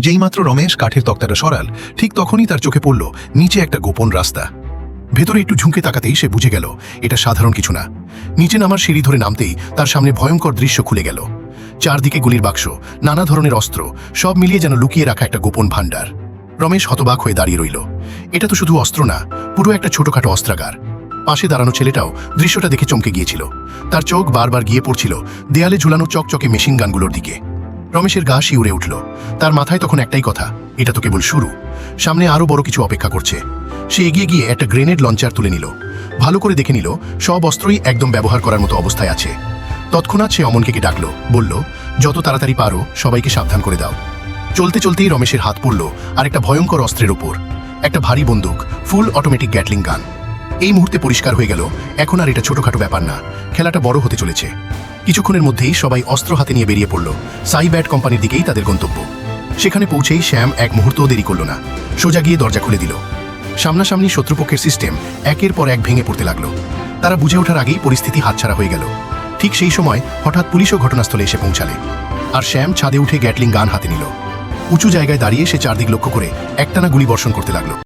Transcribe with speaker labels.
Speaker 1: যেইমাত্র রমেশ কাঠের তক্তাটা সরাল, ঠিক তখনই তার চোখে পড়ল নিচে একটা গোপন রাস্তা। ভেতরে একটু ঝুঁকে তাকাতেই সে বুঝে গেল এটা সাধারণ কিছু না। নিচে নামার সিঁড়ি ধরে নামতেই তার সামনে ভয়ঙ্কর দৃশ্য খুলে গেল। চারদিকে গুলির বাক্স, নানা ধরনের অস্ত্র, সব মিলিয়ে যেন লুকিয়ে রাখা একটা গোপন ভাণ্ডার। রমেশ হতবাক হয়ে দাঁড়িয়ে রইল। এটা তো শুধু অস্ত্র না, পুরো একটা ছোটখাটো অস্ত্রাগার। পাশে দাঁড়ানো ছেলেটাও দৃশ্যটা দেখে চমকে গিয়েছিল। তার চোখ বারবার গিয়ে পড়ছিল দেয়ালে ঝুলানো চকচকে মেশিন গানগুলোর দিকে। রমেশের গা শিউরে উঠল। তার মাথায় তখন একটাই কথা, এটা তো কেবল শুরু, সামনে আরো বড় কিছু অপেক্ষা করছে। সে এগিয়ে গিয়ে একটা গ্রেনেড লঞ্চার তুলে নিল। ভালো করে দেখে নিল সব অস্ত্রই একদম ব্যবহার করার মতো অবস্থায় আছে। তৎক্ষণাৎ সে অমনকে ডাকল, বলল, যত তাড়াতাড়ি পারো সবাইকে সাবধান করে দাও। চলতে চলতেই রমেশের হাত পড়ল আর একটা ভয়ঙ্কর অস্ত্রের ওপর, একটা ভারী বন্দুক, ফুল অটোমেটিক গ্যাটলিং গান। এই মুহূর্তে পরিষ্কার হয়ে গেল এখন আর এটা ছোটখাটো ব্যাপার না, খেলাটা বড় হতে চলেছে। কিছুক্ষণের মধ্যেই সবাই অস্ত্র হাতে নিয়ে বেরিয়ে পড়ল। সাইব্যাট কোম্পানির দিকেই তাদের গন্তব্য। সেখানে পৌঁছেই শ্যাম এক মুহূর্তও দেরি করল না, সোজা গিয়ে দরজা খুলে দিল। সামনাসামনি শত্রুপক্ষের সিস্টেম একের পর এক ভেঙে পড়তে লাগলো। তারা বুঝে ওঠার আগেই পরিস্থিতি হাতছাড়া হয়ে গেল। ঠিক সেই সময় হঠাৎ পুলিশও ঘটনাস্থলে এসে পৌঁছালে, আর শ্যাম ছাদে উঠে গ্যাটলিং গান হাতে নিল। উঁচু জায়গায় দাঁড়িয়ে সে চারদিক লক্ষ্য করে একটানা গুলি বর্ষণ করতে লাগলো।